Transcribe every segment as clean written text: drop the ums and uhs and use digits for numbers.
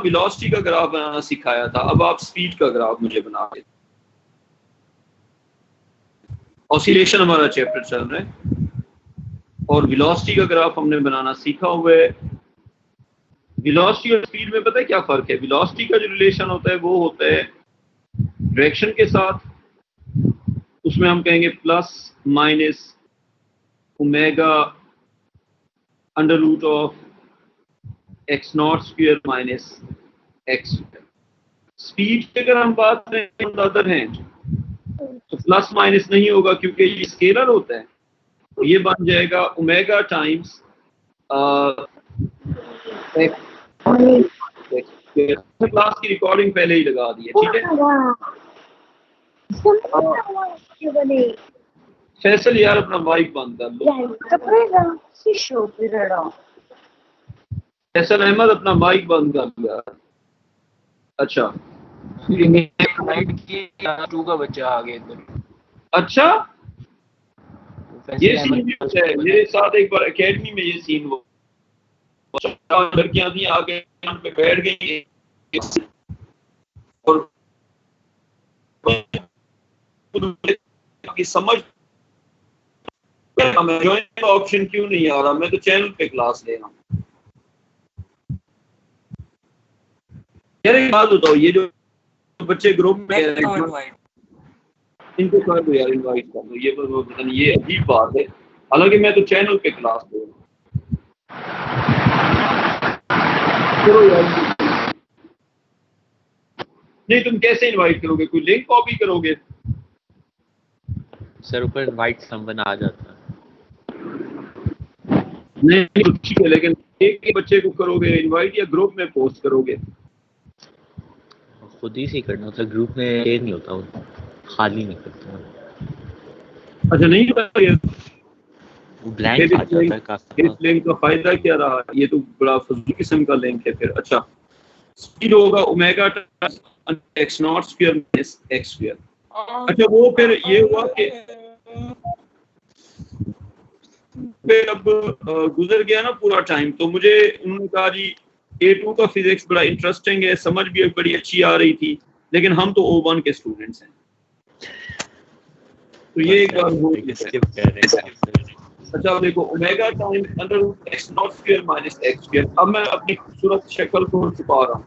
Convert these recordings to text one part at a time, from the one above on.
Velocity का graph बनाना सिखाया था, अब आप स्पीड का ग्राफ मुझे बना के। ऑसिलेशन हमारा चैप्टर चल रहा है और वेलोसिटी का ग्राफ हमने बनाना सीखा हुआ है। वेलोसिटी और स्पीड में पता है क्या फर्क है? वेलोसिटी का जो रिलेशन होता है वो होता है डायरेक्शन के साथ, उसमें हम कहेंगे plus minus omega under root of x not square minus x. Speed की अगर हम बात करें ऑन द अदर हैंड तो प्लस माइनस नहीं होगा क्योंकि ये स्केलर होता है, तो ये बन जाएगा ओमेगा टाइम्स क्लास की रिकॉर्डिंग पहले ही लगा दी है, ठीक है। फैसल यार अपना माइक बंद कर लो। फैसल अहमद अपना माइक बंद कर लिया। अच्छा टू का बच्चा आ गया इधर। अच्छा ये सीन भी है, मेरे साथ एक बार एकेडमी में ये सीन हुआ, लड़कियां थी आगे पे बैठ गई और की समझ ऑप्शन क्यों नहीं आ रहा, मैं तो चैनल पे क्लास ले रहा हूँ। यार एक बात बताओ, ये जो बच्चे ग्रुप में इनको कर दो यार, इनवाइट कर दो। ये पता नहीं, ये अजीब बात है, हालांकि मैं तो चैनल पे क्लास ले रहा हूँ। चलो यार, नहीं तुम कैसे इनवाइट करोगे? कोई लिंक कॉपी करोगे? सर ऊपर इनवाइट समवन आ जाता है। नहीं ठीक है, लेकिन एक ही बच्चे को करोगे इनवाइट या ग्रुप में पोस्ट करोगे? खुद ही से करना होता है, ग्रुप में ये नहीं होता, खाली नहीं करता। अच्छा नहीं होता ये, वो ब्लैंक आ जाता है काफी। इस लिंक का फायदा क्या रहा? ये तो बड़ा फजूल किस्म का लिंक है फिर। अच्छा स्पीड होगा omega x not square minus x square. अच्छा वो फिर ये हुआ कि फिर अब गुजर गया ना पूरा टाइम, तो मुझे उन्होंने कहा जी A2 का फिजिक्स बड़ा इंटरेस्टिंग है, समझ भी बड़ी अच्छी आ रही थी, लेकिन हम तो O1 के स्टूडेंट्स हैं। तो ये एक बार हो गया। अच्छा देखो omega time under root x not square minus x square. अब मैं अपनी खूबसूरत शक्ल को छुपा रहा हूँ।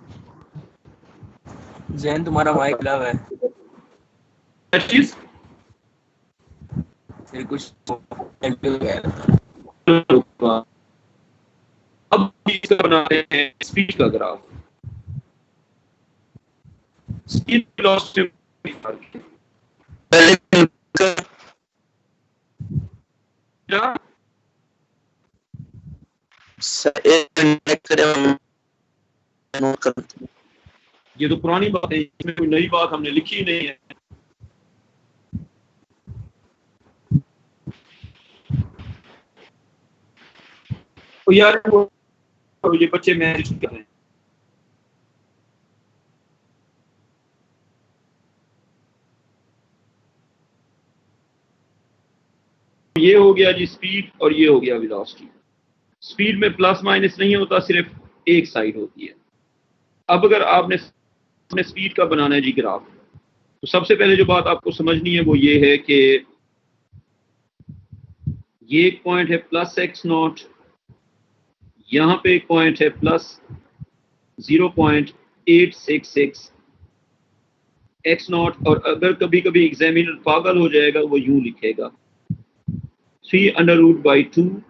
जैन तुम्हारा माइक लव है चीज फिर कुछ अब इसका बना रहे हैं स्पीड का ग्राफ। स्पीड वेलोसिटी ये तो पुरानी बात है, इसमें कोई नई बात हमने लिखी नहीं है। तो यार ये बच्चे मैच कर रहे हैं। ये हो गया जी स्पीड और ये हो गया वेलोसिटी। स्पीड में प्लस माइनस नहीं होता, सिर्फ एक साइड होती है। अब अगर आपने स्पीड का बनाना है जी ग्राफ, तो सबसे पहले जो बात आपको समझनी है वो ये है कि ये एक पॉइंट है प्लस एक्स नॉट, यहां पे एक पॉइंट है प्लस 0.866 एक्स नॉट, और अगर कभी कभी एग्जामिनर पागल हो जाएगा वो यूं लिखेगा 3√2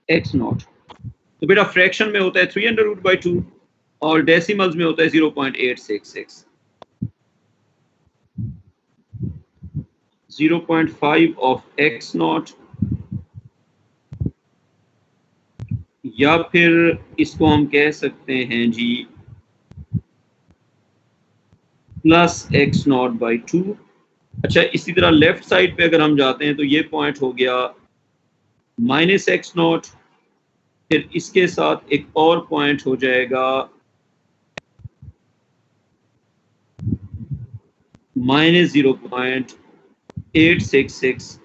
एक्स नॉट। तो बेटा फ्रैक्शन में होता है 3√2 और डेसिमल्स में होता है 0.866। 0.5 ऑफ एक्स नॉट, या फिर इसको हम कह सकते हैं जी प्लस एक्स नॉट बाई 2। अच्छा इसी तरह लेफ्ट साइड पे अगर हम जाते हैं तो ये पॉइंट हो गया माइनस एक्स नॉट, फिर इसके साथ एक और पॉइंट हो जाएगा माइनस 0.866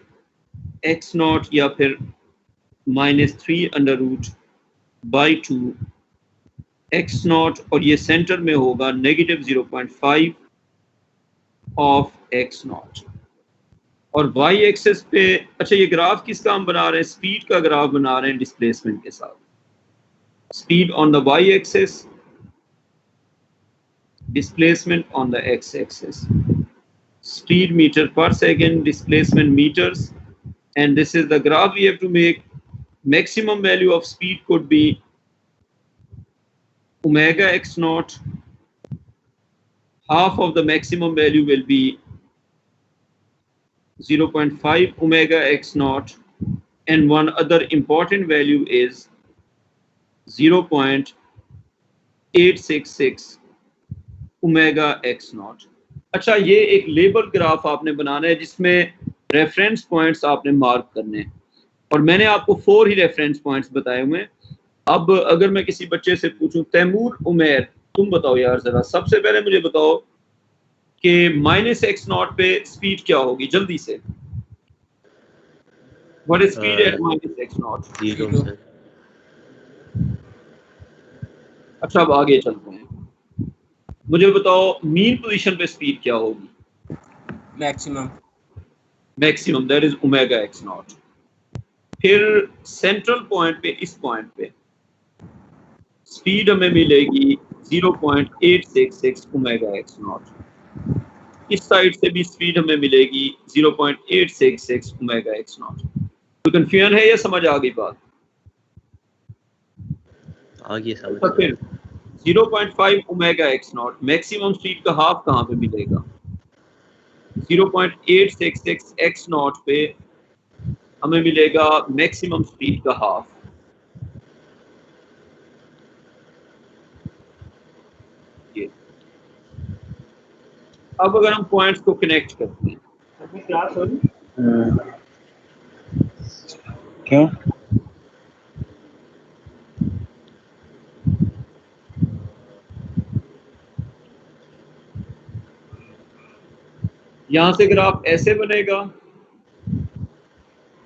एक्स नॉट, या फिर -3√2 एक्स नॉट और ये सेंटर में होगा नेगेटिव 0.5 ऑफ एक्स नॉट। और वाई एक्सेस पे, अच्छा ये ग्राफ किसका हम बना रहे हैं? स्पीड का ग्राफ बना रहे हैं डिस्प्लेसमेंट के साथ। Speed on the y axis, displacement on the x-axis, speed meter per second, displacement meters, and this is the graph we have to make. Maximum value of speed could be omega x naught, half of the maximum value will be 0.5 omega x naught, and one other important value is 0.866 omega x not. अच्छा ये एक label graph आपने बनाना है जिसमें reference points आपने mark करने हैं, और मैंने आपको 4 ही रेफरेंस पॉइंट्स बताए हुए हैं। अब अगर मैं किसी बच्चे से पूछूं, तैमूर उमेर तुम बताओ यार जरा, सबसे पहले मुझे बताओ कि माइनस एक्स नॉट पे स्पीड क्या होगी, जल्दी से। What is speed at minus x not? 0 sir. अच्छा अब आगे चलते हैं, मुझे बताओ मीन पोजीशन पे स्पीड क्या होगी? Maximum. Maximum, that is omega x not. फिर सेंट्रल पॉइंट पे, इस पॉइंट पे स्पीड हमें मिलेगी 0.866 ओमेगा एक्स नॉट। इस साइड से भी स्पीड हमें मिलेगी 0.866 ओमेगा एक्स नॉट। तो कंफ्यूजन है या समझ आ गई बात? आगे समझ। तो फिर 0.5 omega x not maximum speed का हाफ कहाँ पे मिलेगा? 0.866 एक्स नॉट पे हमें मिलेगा मैक्सिमम स्पीड का हाफ। ये अब अगर हम पॉइंट्स को कनेक्ट करते हैं, क्यों? यहां से ग्राफ ऐसे बनेगा,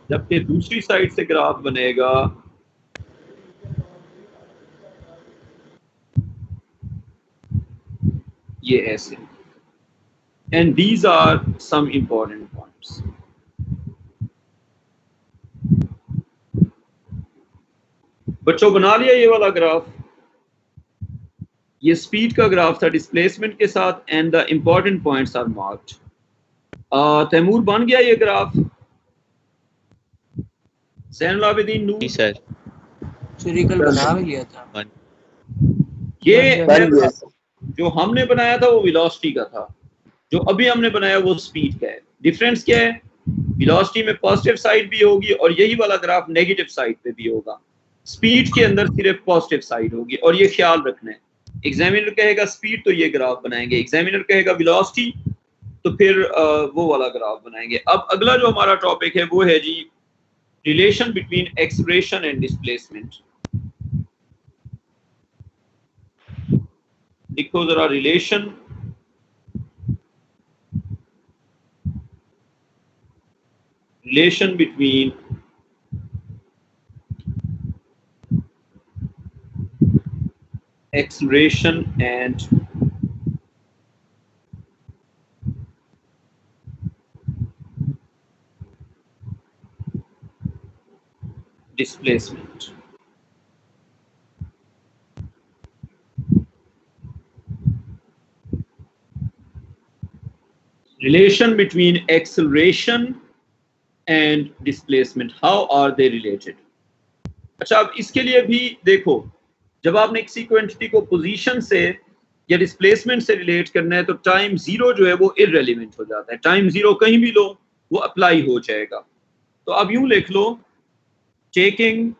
जबकि दूसरी साइड से ग्राफ बनेगा ये ऐसे। And these are some important points. बच्चों बना लिया ये वाला ग्राफ? ये स्पीड का ग्राफ था डिस्प्लेसमेंट के साथ, and the important points are marked. Taimur बन गया ये ग्राफ? ज़ैनुल आबिदीन नूर? जी सर। सिरिकल बना भी लिया था। ये बन गया। जो हमने बनाया था वो वेलोसिटी का था, जो अभी हमने बनाया वो स्पीड का है। डिफरेंस क्या है? वेलोसिटी में पॉजिटिव साइड भी होगी और यही वाला ग्राफ नेगेटिव साइड पे भी होगा। स्पीड के अंदर सिर्फ पॉजिटिव साइड होगी, और ये ख्याल रखना है। एग्जामिनर कहेगा स्पीड तो ये ग्राफ बनाएंगे, एग्जामिनर कहेगा वेलोसिटी तो फिर वो वाला ग्राफ बनाएंगे। अब अगला जो हमारा टॉपिक है वो है जी relation between acceleration and displacement. देखो जरा relation between acceleration and displacement. Relation between acceleration and displacement, how are they related? अच्छा अब इसके लिए भी देखो, जब आपने किसी क्वांटिटी को पोजीशन से या डिस्प्लेसमेंट से रिलेट करना है तो टाइम जीरो जो है वो इररेलेवेंट हो जाता है। टाइम जीरो कहीं भी लो वो अप्लाई हो जाएगा। तो अब यूं लिख लो, taking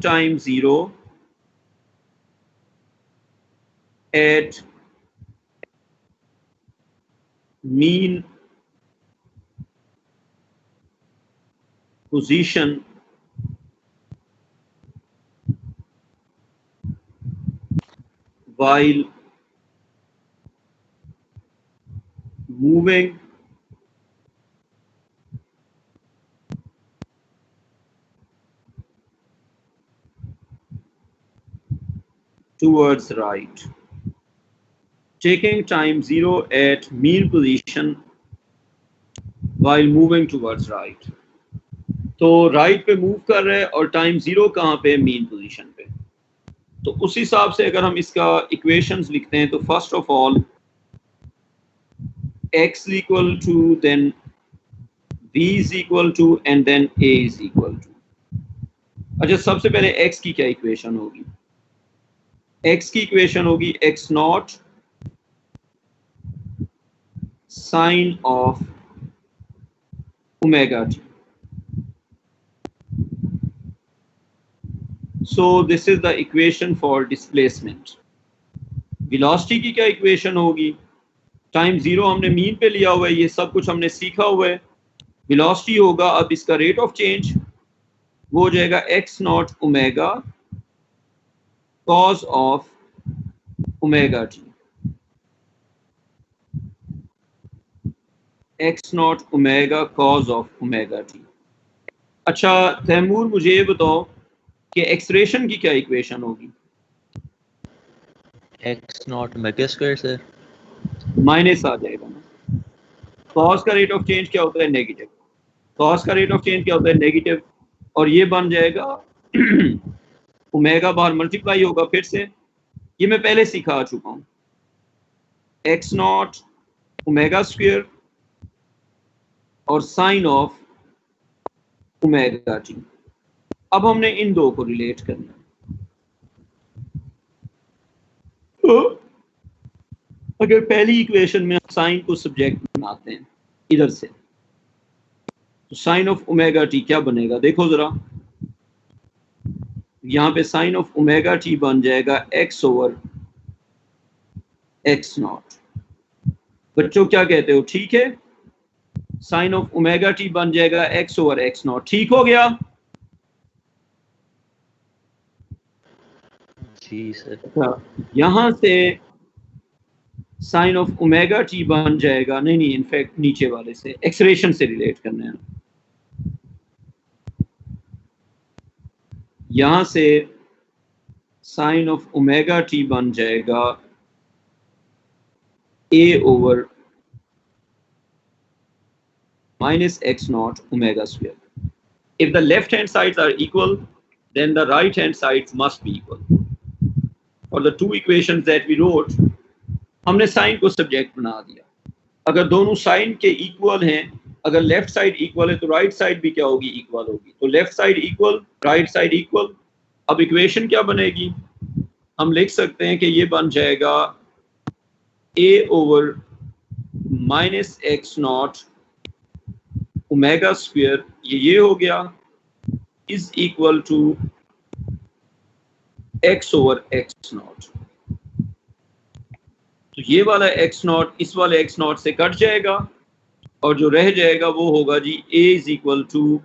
time zero at mean position while moving towards right, taking time 0 at mean position while moving towards right. तो राइट पे मूव कर रहे हैं और टाइम 0 कहाँ पे, मीन पोजीशन पे। तो उस हिसाब से अगर हम इसका इक्वेशंस लिखते हैं तो first of all x equal to, then b is equal to, and then a is equal to. अच्छा, सबसे पहले x की क्या इक्वेशन होगी? x की इक्वेशन होगी x not sine of omega t। So this is the equation for displacement. Velocity की क्या इक्वेशन होगी? टाइम 0 हमने मीन पे लिया हुआ है, ये सब कुछ हमने सीखा हुआ है। वेलोसिटी होगा, अब इसका रेट ऑफ चेंज वो हो जाएगा x not omega cause of omega t। x not omega cause of omega t। अच्छा तैमूर, मुझे ये बताओ कि एक्सरेशन की क्या इक्वेशन होगी? x not omega square sir. Minus आ जाएगा ना। कॉस का रेट ऑफ चेंज क्या होता है? नेगेटिव। कॉस का रेट ऑफ चेंज क्या होता है? नेगेटिव। और ये बन जाएगा ओमेगा बार मल्टीप्लाई होगा फिर से, ये मैं पहले सिखा चुका हूं, एक्स नॉट ओमेगा स्क्वायर और साइन ऑफ ओमेगा टी। अब हमने इन दो को रिलेट करना है। तो अगर पहली इक्वेशन में हम साइन को सब्जेक्ट बनाते हैं इधर से, तो साइन ऑफ ओमेगा टी क्या बनेगा? देखो जरा, यहां पे साइन ऑफ ओमेगा टी बन जाएगा एक्स ओवर एक्स नॉट। बच्चों क्या कहते हो, ठीक है? साइन ऑफ ओमेगा टी बन जाएगा एक्स ओवर एक्स नॉट। ठीक हो गया? जी सर। यहां से साइन ऑफ ओमेगा टी बन जाएगा, नहीं इनफैक्ट नीचे वाले से, एक्सरेशन से रिलेट करना है। यहां से साइन ऑफ ओमेगा टी बन जाएगा A over minus x not omega square. If the left hand sides are equal, then the right hand sides must be equal. For the two equations that we wrote, हमने sign को subject बना दिया। अगर दोनों sign के equal हैं, अगर left side equal है तो राइट साइड भी क्या होगी? इक्वल होगी। तो left side equal, right side equal. अब इक्वेशन क्या बनेगी? हम लिख सकते हैं कि ये बन जाएगा a over minus x not omega square, ये हो गया, is equal to x over x not. तो ये वाला x नॉट इस वाले x नॉट से कट जाएगा और जो रह जाएगा वो होगा जी a is equal to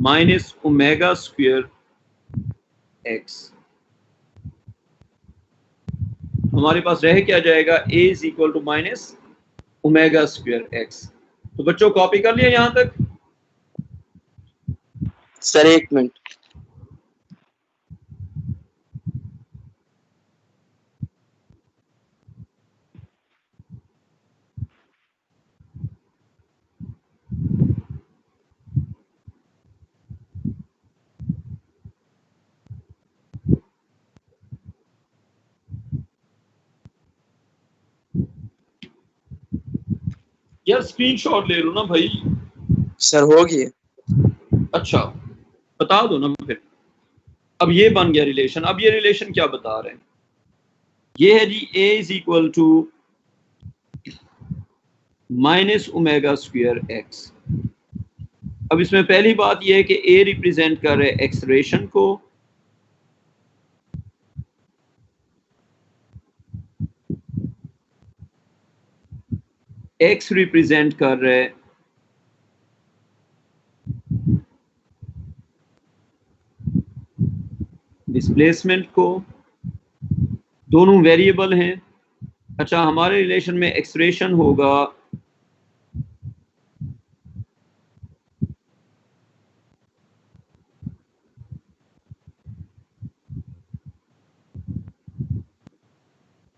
minus omega square x। हमारे पास रह क्या जाएगा? a is equal to minus omega square x। तो बच्चों कॉपी कर लिया यहां तक? सर एक मिनट। यार स्क्रीनशॉट ले लो ना भाई। सर हो गया। अच्छा बता दो ना फिर। अब ये बन गया रिलेशन। अब ये रिलेशन क्या बता रहे हैं? ये है जी a is equal to minus omega square x। अब इसमें पहली बात यह है कि a रिप्रेजेंट कर रहे एक्सलेरेशन को, x रिप्रेजेंट कर रहे डिस्प्लेसमेंट को। दोनों वेरिएबल हैं। अच्छा, हमारे रिलेशन में एक्सप्रेशन होगा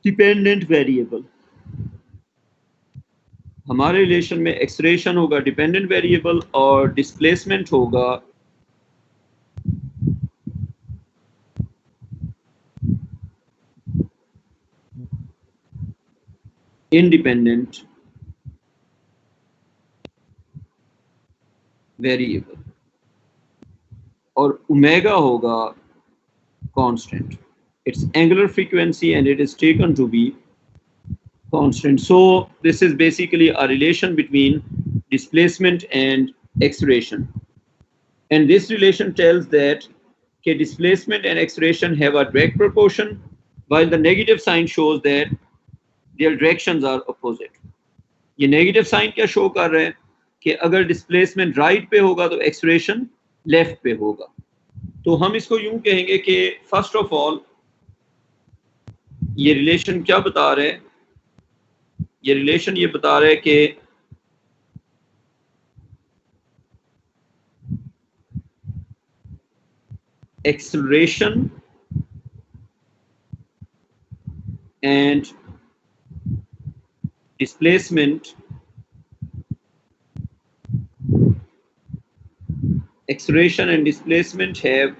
डिपेंडेंट वेरिएबल, हमारे रिलेशन में एक्सलेरेशन होगा डिपेंडेंट वेरिएबल और डिस्प्लेसमेंट होगा इंडिपेंडेंट वेरिएबल, और ओमेगा होगा constant. Its angular frequency and it is taken to be constant. So this is basically a relation between displacement and acceleration, and this relation tells that displacement and acceleration have a direct proportion, while the negative sign shows that their directions are opposite. ये negative sign क्या show कर रहा है कि अगर displacement right पे होगा तो एक्सलेरेशन लेफ्ट पे होगा. तो हम इसको यूं कहेंगे कि फर्स्ट ऑफ ऑल ये रिलेशन क्या बता रहे हैं, ये रिलेशन ये बता रहे हैं कि acceleration and displacement, acceleration and displacement have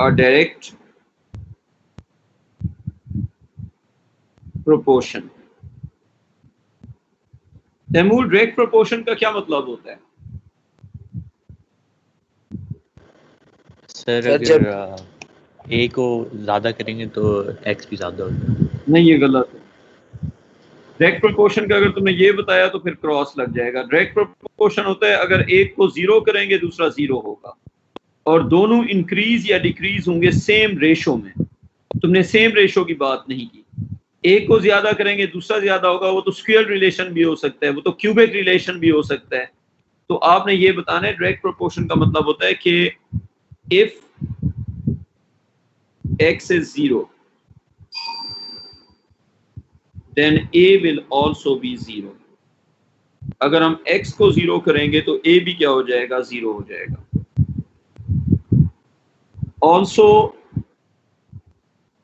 a direct proportion. Taimur, direct proportion का क्या मतलब होता है? सर अगर ए को ज्यादा करेंगे तो एक्स भी ज्यादा होगा. नहीं, ये गलत है. डायरेक्ट प्रोपोर्शन का अगर तुमने ये बताया तो फिर क्रॉस लग जाएगा. डायरेक्ट प्रोपोर्शन होता है अगर एक को जीरो करेंगे दूसरा जीरो होगा और दोनों इंक्रीज या डिक्रीज होंगे सेम रेशो में. तुमने सेम रेशो की बात नहीं की. एक को ज्यादा करेंगे दूसरा ज्यादा होगा, वो तो स्क्वायर रिलेशन भी हो सकता है, वो तो क्यूबिक रिलेशन भी हो सकता है. तो आपने ये बताना है डायरेक्ट प्रोपोर्शन का मतलब होता है कि if x is 0 then a will also be 0. अगर हम x को 0 करेंगे तो a भी क्या हो जाएगा, 0 हो जाएगा. Also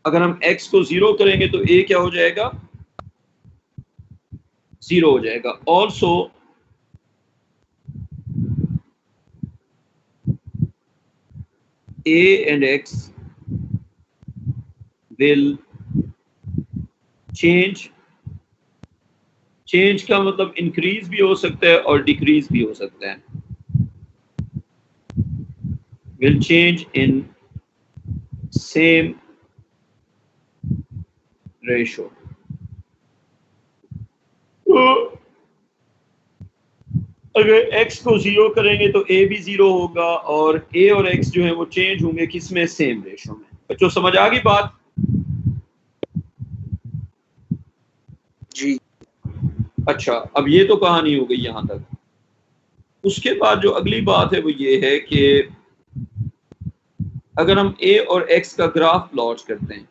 अगर हम x को 0 करेंगे तो a क्या हो जाएगा, 0 हो जाएगा. Also a and x will change. Change का मतलब इंक्रीज भी हो सकता है और डिक्रीज भी हो सकता है. will change in same ratio. तो अगर x को 0 करेंगे तो a भी 0 होगा और a और x जो है वो चेंज होंगे किसमें, सेम रेशो में. बच्चों समझ आ गई बात? जी. अच्छा, अब ये तो कहानी हो गई यहां तक. उसके बाद जो अगली बात है वो ये है कि अगर हम a और x का ग्राफ प्लॉट करते हैं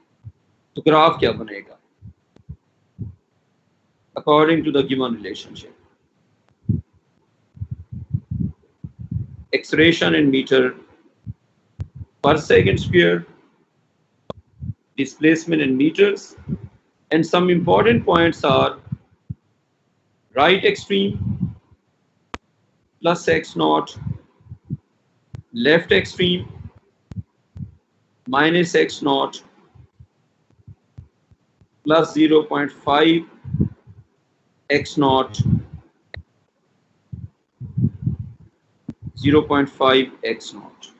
तो ग्राफ क्या बनेगा according to the given relationship. Acceleration in metre per second square, displacement in meters, and some important points are right extreme plus x naught, left extreme minus x naught plus 0.5 x naught, 0.5 x naught.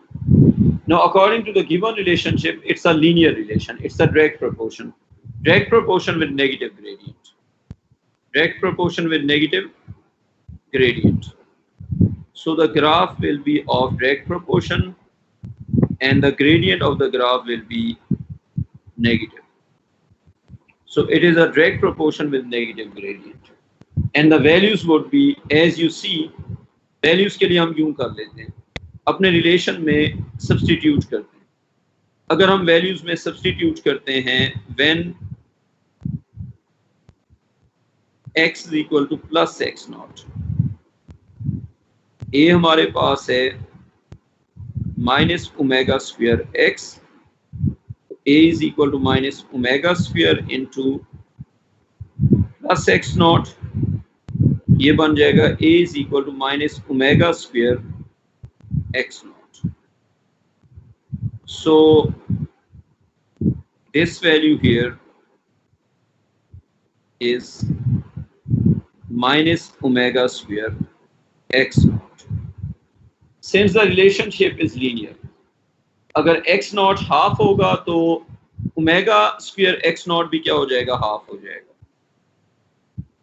Now, according to the given relationship, it's a linear relation. It's a direct proportion. Direct proportion with negative gradient. Direct proportion with negative gradient. So the graph will be of direct proportion and the gradient of the graph will be negative. So it is a direct proportion with negative gradient. And the values would be, as you see, values के लिए हम यूं कर लेते हैं, अपने relation में substitute करते हैं. अगर हम वैल्यूज में सब्स्टिट्यूट करते हैं when x is equal to plus x naught, a हमारे पास है minus omega square x a is equal to minus omega square into plus x naught, ये बन जाएगा a is equal to minus omega square x naught. So this value here is minus omega square x naught. Since the relationship is linear, अगर x naught half होगा तो omega square x naught भी क्या हो जाएगा, half हो जाएगा.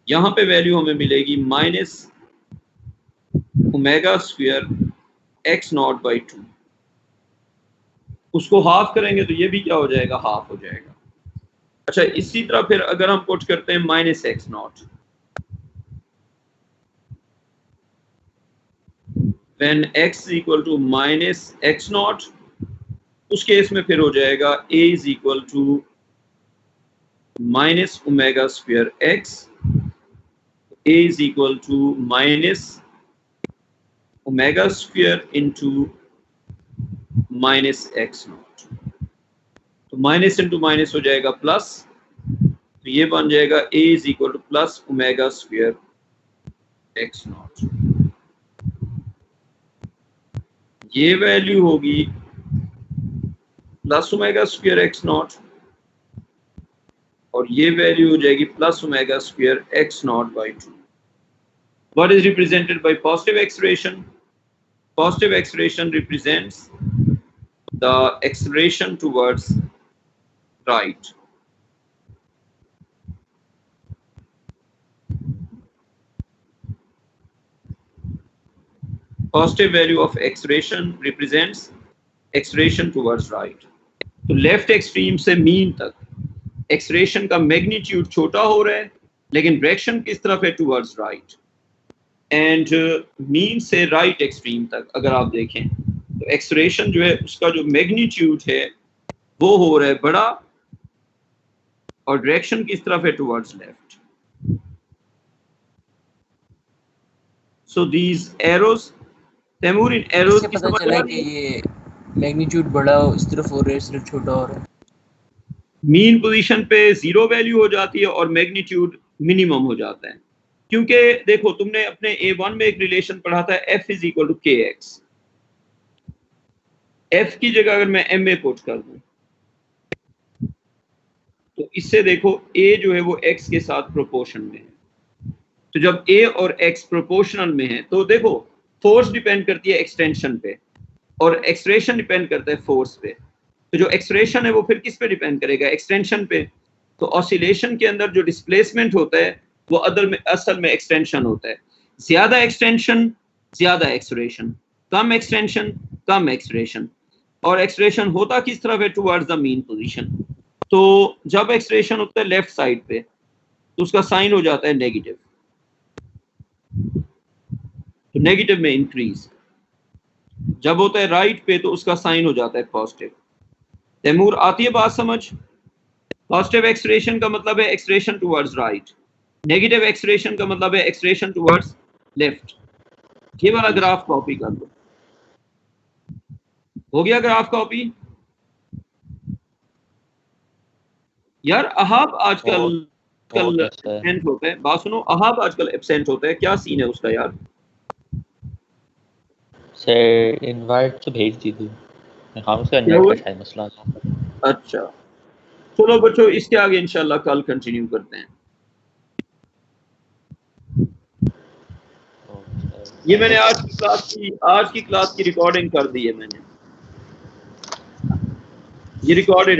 यहां पे वैल्यू हमें मिलेगी minus omega square x naught by 2. उसको हाफ करेंगे तो ये भी क्या हो जाएगा, हाफ हो जाएगा. अच्छा, इसी तरह फिर अगर हम पुट करते हैं minus x not, when x equal to minus x not, उस केस में फिर हो जाएगा a is equal to minus omega square x, a is equal to minus omega square into minus x not. तो minus into minus हो जाएगा plus, तो ये बन जाएगा a is equal to plus omega square x not. ये value होगी plus omega square x not और ये वैल्यू हो जाएगी plus omega square x not by 2. What is represented by positive acceleration? Positive acceleration represents the acceleration towards right. Positive value of acceleration represents acceleration towards right. तो left extreme से mean तक acceleration का magnitude छोटा हो रहा है, लेकिन direction किस तरफ है, टुवर्ड्स राइट. एंड मीन से राइट एक्सट्रीम तक अगर आप देखें तो एक्सलेरेशन जो है उसका जो मैग्नीट्यूड है वो हो रहा है बड़ा, और डायरेक्शन किस तरफ है, towards left. So these arrows, Taimur in arrows की पता चला कि ये मैग्नीट्यूड बड़ा हो इस तरफ हो रहा है, इस तरफ छोटा हो रहा है. मीन पोजीशन पे जीरो वैल्यू हो जाती है और मैग्नीट्यूड मिनिमम हो जाता है. क्योंकि देखो तुमने अपने A1 में एक रिलेशन पढ़ा था f is equal to kx. f की जगह अगर मैं ma पुट कर दूं तो इससे देखो a जो है वो x के साथ प्रोपोर्शन में है. तो जब a और x प्रोपोर्शनल में है तो देखो फोर्स डिपेंड करती है एक्सटेंशन पे और एक्सलेरेशन डिपेंड करता है फोर्स पे. तो जो एक्सलेरेशन है वो फिर किस पे डिपेंड करेगा, एक्सटेंशन पे. तो ऑसिलेशन के अंदर जो डिस्प्लेसमेंट होता है वो असल में एक्सटेंशन होता है. ज्यादा एक्सटेंशन ज्यादा एक्सलेरेशन, कम एक्सटेंशन कम एक्सलेरेशन. और एक्सलेरेशन होता किस तरफ है, टुवर्ड्स द मीन पोजीशन. तो जब एक्सलेरेशन होता है लेफ्ट साइड पे तो उसका साइन हो जाता है नेगेटिव, तो नेगेटिव में इंक्रीज. जब होता है राइट पे तो उसका साइन हो जाता है पॉजिटिव. तैमूर आती है बात समझ? पॉजिटिव एक्सलेरेशन का मतलब है acceleration towards right, negative acceleration का मतलब है एक्सलेरेशन टुवर्ड्स लेफ्ट. ये वाला ग्राफ कॉपी कर लो. हो गया ग्राफ कॉपी? यार अहाब आजकल एब्सेंट होता है. बात सुनो, अहाब आजकल एब्सेंट होता है, क्या सीन है उसका यार? सर इनवाइट तो भेज दीजिए, हाँ उसका नेट का शायद मसला था. अच्छा चलो बच्चों, इसके आगे इंशाल्लाह कल कंटिन्यू करते हैं. ये मैंने आज की क्लास की रिकॉर्डिंग कर दी है मैंने, ये रिकॉर्डेड है.